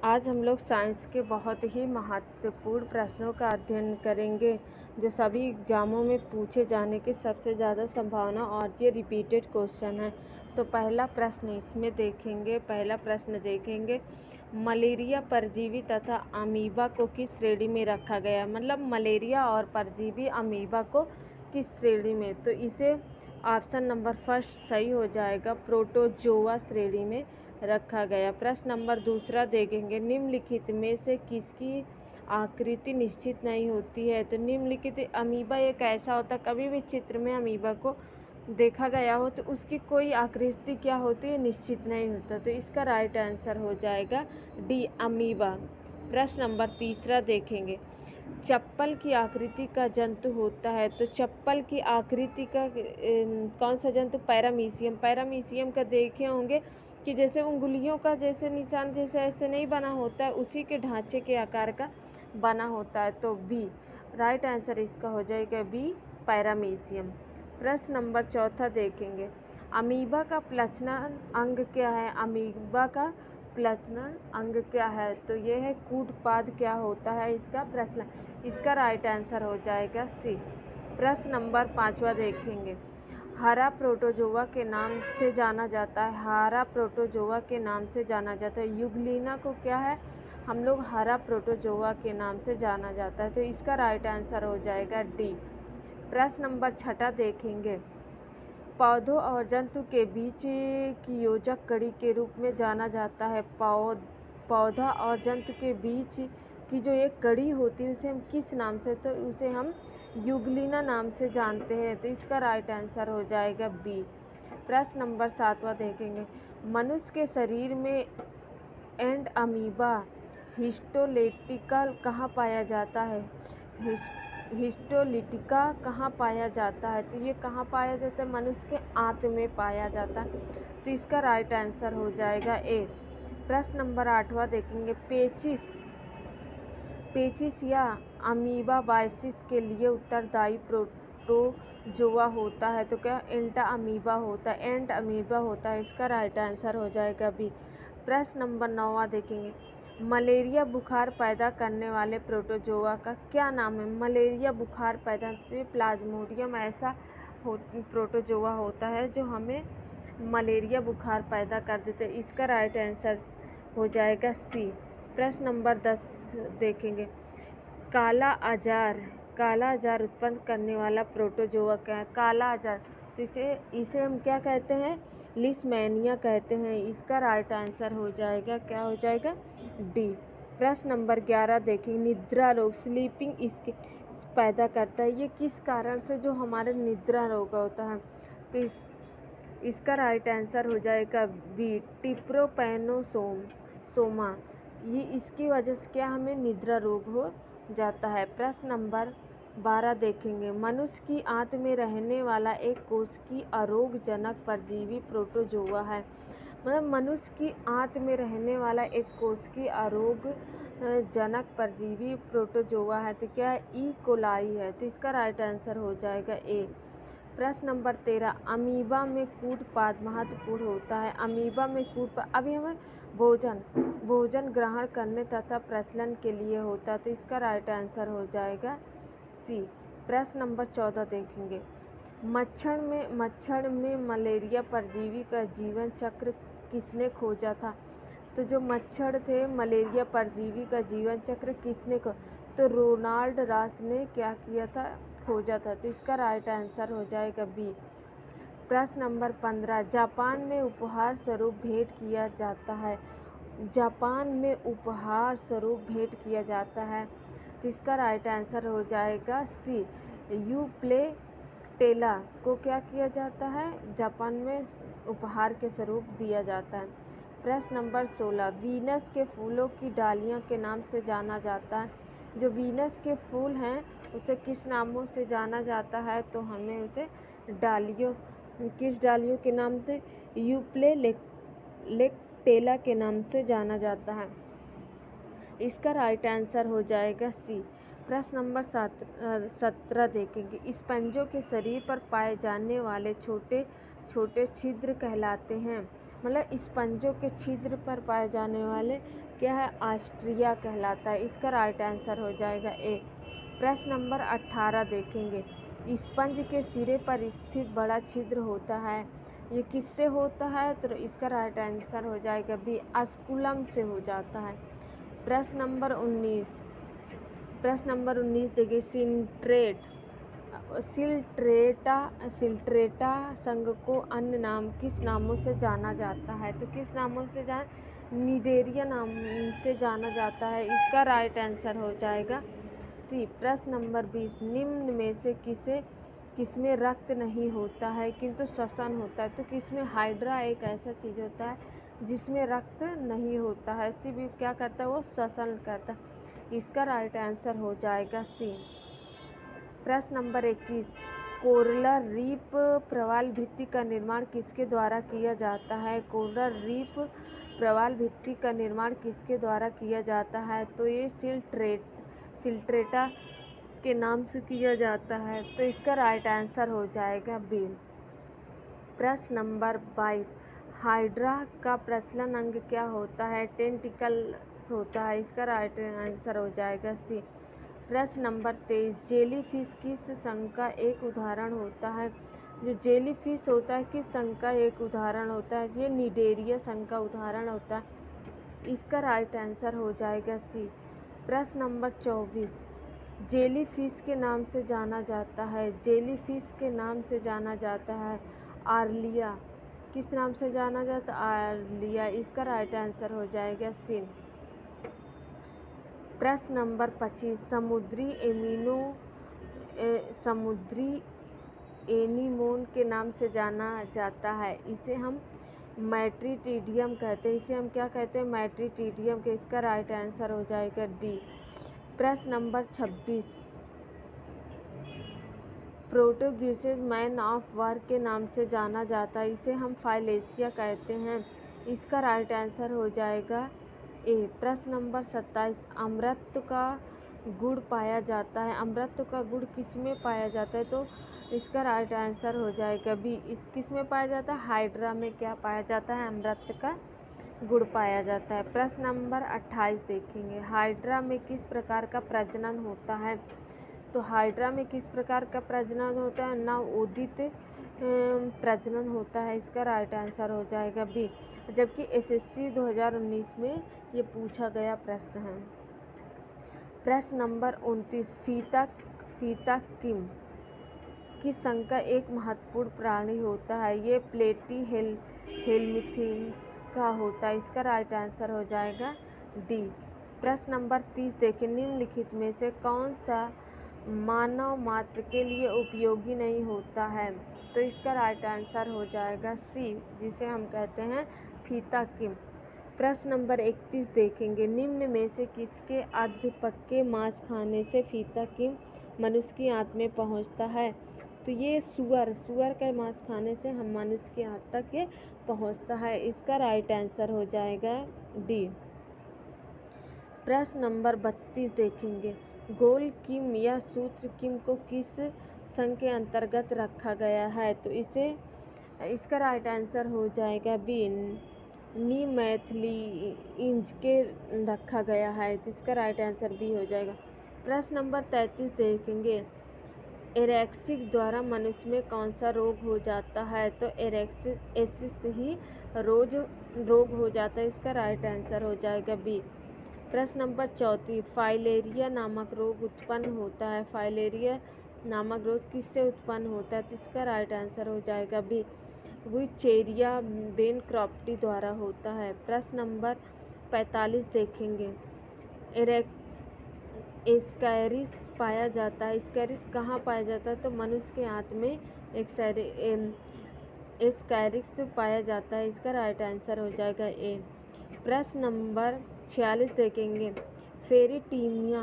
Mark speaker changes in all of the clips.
Speaker 1: आज हम लोग साइंस के बहुत ही महत्वपूर्ण प्रश्नों का अध्ययन करेंगे जो सभी एग्जामों में पूछे जाने की सबसे ज़्यादा संभावना और ये रिपीटेड क्वेश्चन है। तो पहला प्रश्न इसमें देखेंगे मलेरिया परजीवी तथा अमीबा को किस श्रेणी में रखा गया। मतलब मलेरिया और परजीवी अमीबा को किस श्रेणी में, तो इसे ऑप्शन नंबर फर्स्ट सही हो जाएगा, प्रोटोजोआ श्रेणी में रखा गया। प्रश्न नंबर दूसरा देखेंगे, निम्नलिखित में से किसकी आकृति निश्चित नहीं होती है। तो निम्नलिखित अमीबा एक ऐसा होता, कभी भी चित्र में अमीबा को देखा गया हो तो उसकी कोई आकृति क्या होती है, निश्चित नहीं होता। तो इसका राइट आंसर हो जाएगा डी, अमीबा। प्रश्न नंबर तीसरा देखेंगे, चप्पल की आकृति का जंतु होता है। तो चप्पल की आकृति का कौन सा जंतु, पैरामीशियम। पैरामीशियम का देखे होंगे कि जैसे उंगलियों का जैसे निशान जैसे ऐसे नहीं बना होता है, उसी के ढांचे के आकार का बना होता है। तो बी, राइट आंसर इसका हो जाएगा बी, पैरामीशियम। प्रश्न नंबर चौथा देखेंगे, अमीबा का प्रजनन अंग क्या है। अमीबा का प्रजनन अंग क्या है, तो ये है कूटपाद। क्या होता है इसका प्रजनन, इसका राइट आंसर हो जाएगा सी। प्रश्न नंबर पाँचवा देखेंगे, हरा प्रोटोजोआ के नाम से जाना जाता है। हरा प्रोटोजोआ के नाम से जाना जाता है। यूग्लिना को क्या है, हम लोग हरा प्रोटोजोआ के नाम से जाना जाता है। तो इसका राइट आंसर हो जाएगा डी। प्रश्न नंबर छठा देखेंगे, पौधों और जंतु के बीच की योजक कड़ी के रूप में जाना जाता है। पौधा और जंतु के बीच की जो एक कड़ी होती है उसे हम किस नाम से, तो उसे हम यूग्लिना नाम से जानते हैं। तो इसका राइट आंसर हो जाएगा बी। प्रश्न नंबर सातवां देखेंगे, मनुष्य के शरीर में एंड अमीबा हिस्टोलिटिका कहाँ पाया जाता है। हिस्टोलिटिका कहाँ पाया जाता है, तो ये कहाँ पाया जाता है, मनुष्य के आंत में पाया जाता है। तो इसका राइट आंसर हो जाएगा ए। प्रश्न नंबर आठवां देखेंगे, पेचिस या अमीबा बाइसिस के लिए उत्तरदायी प्रोटोजोआ होता है। तो क्या एंटा अमीबा होता है, एंट अमीबा होता है। इसका राइट आंसर हो जाएगा बी। प्रश्न नंबर 9वां देखेंगे, मलेरिया बुखार पैदा करने वाले प्रोटोजोआ का क्या नाम है। मलेरिया बुखार पैदा, तो प्लाज्मोडियम ऐसा प्रोटोजोआ होता है जो हमें मलेरिया बुखार पैदा कर देते हैं। इसका राइट आंसर हो जाएगा सी। प्रश्न नंबर 10 देखेंगे, काला आजार उत्पन्न करने वाला प्रोटोजोआ क्या है। काला आजार, तो इसे हम क्या कहते हैं, लिस्मेनिया कहते हैं। इसका राइट आंसर हो जाएगा, क्या हो जाएगा, डी। प्रश्न नंबर 11 देखेंगे, निद्रा रोग, स्लीपिंग इसके पैदा करता है। ये किस कारण से जो हमारे निद्रा रोग होता है, तो इसका राइट आंसर हो जाएगा बी, टिप्रोपैनोसोमा। ये इसकी वजह से क्या हमें निद्रा रोग हो जाता है। प्रश्न नंबर 12 देखेंगे, मनुष्य की आंत में रहने वाला एक कोशिकीय अरोगजनक परजीवी प्रोटोजोआ है। मतलब मनुष्य की आंत में रहने वाला एक कोशिकीय अरोगजनक परजीवी प्रोटोजोआ है। तो क्या ई कोलाई है। तो इसका राइट आंसर हो जाएगा ए। प्रश्न नंबर 13, अमीबा में कूटपाद महत्वपूर्ण होता है। अमीबा में कूटपाद अभी हमें भोजन ग्रहण करने तथा प्रचलन के लिए होता है। तो इसका राइट आंसर हो जाएगा सी। प्रश्न नंबर 14 देखेंगे, मच्छर में मलेरिया परजीवी का जीवन चक्र किसने खोजा था। तो जो मच्छर थे मलेरिया परजीवी का जीवन चक्र किसने तो रोनाल्ड रॉस ने क्या किया था, खोजा था। तो इसका राइट आंसर हो जाएगा बी। प्रश्न नंबर 15, जापान में उपहार स्वरूप भेंट किया जाता है। जापान में उपहार स्वरूप भेंट किया जाता है। तो इसका राइट आंसर हो जाएगा सी, यूप्लेटेला को क्या किया जाता है, जापान में उपहार के स्वरूप दिया जाता है। प्रश्न नंबर 16, वीनस के फूलों की डालियों के नाम से जाना जाता है। जो वीनस के फूल हैं उसे किस नामों से जाना जाता है, तो हमें उसे किस डालियों के नाम से, यूप्लेटेला के नाम से जाना जाता है। इसका राइट आंसर हो जाएगा सी। प्रश्न नंबर 17 देखेंगे, स्पंजों के शरीर पर पाए जाने वाले छोटे छोटे छिद्र कहलाते हैं। मतलब स्पंजों के छिद्र पर पाए जाने वाले क्या है, ऑस्ट्रिया कहलाता है। इसका राइट आंसर हो जाएगा ए। प्रश्न नंबर 18 देखेंगे। स्पंज के सिरे पर स्थित बड़ा छिद्र होता है, ये किससे होता है? तो इसका राइट आंसर हो जाएगा बी, ऑस्कुलम से हो जाता है। प्रश्न नंबर 19 देखिए। सिल्ट्रेटा संघ को अन्य नाम किस नामों से जाना जाता है? तो किस नामों से निडेरिया नाम से जाना जाता है। इसका राइट आंसर हो जाएगा सी। प्रश्न नंबर 20। निम्न में से किसमें रक्त नहीं होता है किंतु श्वसन होता है? तो किसमें? हाइड्रा एक ऐसा चीज होता है जिसमें रक्त नहीं होता है, सिर्फ क्या करता है, वो श्वसन करता है। इसका राइट आंसर हो जाएगा सी। प्रश्न नंबर 21। कोरलर रीफ प्रवाल भित्ति का निर्माण किसके द्वारा किया जाता है? कोरलर रीफ प्रवाल भित्ति का निर्माण किसके द्वारा किया जाता है? तो ये सिल्ट्रेटा के नाम से किया जाता है। तो इसका राइट आंसर हो जाएगा बी। प्रश्न नंबर 22। हाइड्रा का प्रचलन अंग क्या होता है? टेंटिकल्स होता है। इसका राइट आंसर हो जाएगा सी। प्रश्न नंबर 23। जेलीफिश किस संघ का एक उदाहरण होता है? जो जेलीफिश होता है किस संघ का एक उदाहरण होता है? ये निडेरिया संघ का उदाहरण होता है। इसका राइट आंसर हो जाएगा सी। प्रश्न नंबर 24। जेलीफिश के नाम से जाना जाता है, जेलीफिश के नाम से जाना जाता है आर्लिया। किस नाम से जाना जाता है? आर्लिया। इसका राइट आंसर हो जाएगा सी। प्रश्न नंबर 25। समुद्री एनीमोन के नाम से जाना जाता है, इसे हम मैट्रिटिडियम कहते हैं। इसे हम क्या कहते हैं? मैट्रिटिडियम के। इसका राइट आंसर हो जाएगा डी। प्रश्न नंबर 26। प्रोटोग्यूसिस मैन ऑफ वार के नाम से जाना जाता है, इसे हम फाइलेशिया कहते हैं। इसका राइट आंसर हो जाएगा ए। प्रश्न नंबर 27। अमृत का गुड़ पाया जाता है, अमृत का गुड़ किसमें पाया जाता है? तो इसका राइट आंसर हो जाएगा बी। किस में पाया जाता है? हाइड्रा में क्या पाया जाता है? अमृत का गुड़ पाया जाता है। प्रश्न नंबर 28 देखेंगे। हाइड्रा में किस प्रकार का प्रजनन होता है? तो हाइड्रा में किस प्रकार का प्रजनन होता है? नवोदित प्रजनन होता है। इसका राइट आंसर हो जाएगा बी। जबकि एसएससी 2019 में ये पूछा गया प्रश्न है। प्रश्न नंबर 29। फीता किस संघ का एक महत्वपूर्ण प्राणी होता है? ये हेलमिंथेस का होता है। इसका राइट आंसर हो जाएगा डी। प्रश्न नंबर 30 देखें। निम्नलिखित में से कौन सा मानव मात्र के लिए उपयोगी नहीं होता है? तो इसका राइट आंसर हो जाएगा सी, जिसे हम कहते हैं फीता किम। प्रश्न नंबर 31 देखेंगे। निम्न में से किसके अर्धपक्के मांस खाने से फीता किम मनुष्य की आंत में पहुंचता है? तो ये सुअर का मांस खाने से हम मनुष्य की आंत तक ये पहुंचता है। इसका राइट आंसर हो जाएगा डी। प्रश्न नंबर 32 देखेंगे। गोल किम या सूत्र किम को किस संघ के अंतर्गत रखा गया है? तो इसका राइट आंसर हो जाएगा बी। नीमैथिलीज के रखा गया है। तो इसका राइट आंसर बी हो जाएगा। प्रश्न नंबर 33 देखेंगे। एरेक्सिस द्वारा मनुष्य में कौन सा रोग हो जाता है? तो एरेक्सिस ही रोग हो जाता है। इसका राइट आंसर हो जाएगा बी। प्रश्न नंबर 34। फाइलेरिया नामक रोग उत्पन्न होता है, फाइलेरिया नामक रोग किससे उत्पन्न होता है? तो इसका राइट आंसर हो जाएगा बी। वुचेरिया बेनक्रॉफ्टी द्वारा होता है। प्रश्न नंबर 45 देखेंगे। एस्कैरिस पाया जाता है, एस्कैरिस कहाँ पाया जाता है? तो मनुष्य के आंत में एस्कैरिस पाया जाता है। इसका राइट आंसर हो जाएगा ए। प्रश्न नंबर 46 देखेंगे। फेरिटीमिया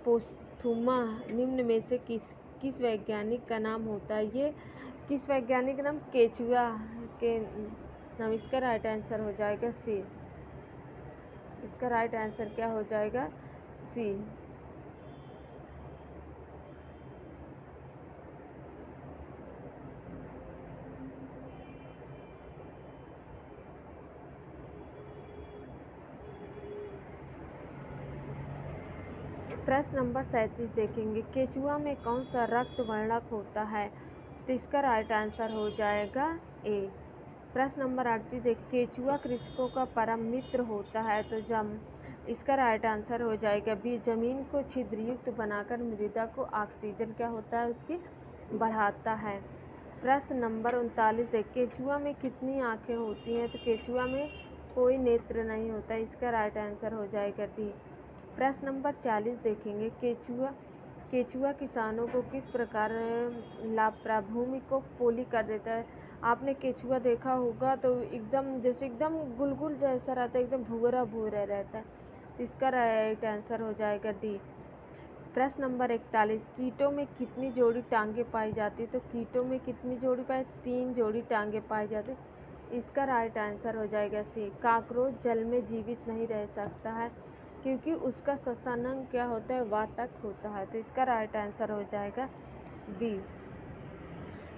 Speaker 1: पोस्थुमा निम्न में से किस वैज्ञानिक का नाम होता है? ये किस वैज्ञानिक का नाम? केचुआ के नाम। इसका राइट आंसर हो जाएगा सी। इसका राइट आंसर क्या हो जाएगा? सी। प्रश्न नंबर 37 देखेंगे, केचुआ में कौन सा रक्त वर्णक होता है? तो इसका राइट आंसर हो जाएगा ए। प्रश्न नंबर 38 देख, केचुआ कृषकों का परम मित्र होता है, तो इसका राइट आंसर हो जाएगा बी, जमीन को छिद्रयुक्त बनाकर मृदा को ऑक्सीजन क्या होता है उसकी बढ़ाता है। प्रश्न नंबर 39 देख, केचुआ में कितनी आंखें होती हैं? तो केचुआ में कोई नेत्र नहीं होता, इसका राइट आंसर हो जाएगा डी। प्रश्न नंबर 40 देखेंगे, केचुआ किसानों को किस प्रकार भूमि को पोली कर देता है? आपने केचुआ देखा होगा तो एकदम गुलगुल जैसा रहता है, एकदम भूरा भूरा रहता है, तो इसका राइट आंसर हो जाएगा डी। प्रश्न नंबर 41, कीटों में कितनी जोड़ी टांगे पाई जाती है? तो कीटों में कितनी जोड़ी 3 जोड़ी टांगे पाई जाती, इसका राइट आंसर हो जाएगा सी। कॉकरोच जल में जीवित नहीं रह सकता है क्योंकि उसका श्वसन अंग क्या होता है? वातक होता है, तो इसका राइट आंसर हो जाएगा बी।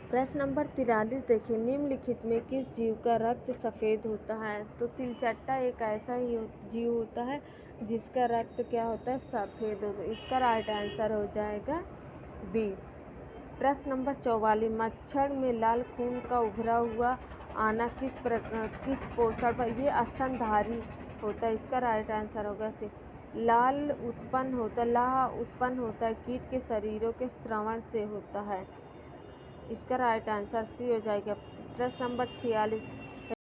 Speaker 1: प्रश्न नंबर 43 देखिए, निम्नलिखित में किस जीव का रक्त सफ़ेद होता है? तो तिलचट्टा एक ऐसा ही जीव होता है जिसका रक्त क्या होता है? सफ़ेद होता है, इसका राइट आंसर हो जाएगा बी। प्रश्न नंबर 44, मच्छर में लाल खून का उभरा हुआ आना किस पोषण पर? ये स्तनधारी होता है, इसका राइट आंसर होगा सी। लाह उत्पन्न होता है कीट के शरीरों के श्रवण से होता है, इसका राइट आंसर सी हो जाएगा। प्रश्न नंबर 46,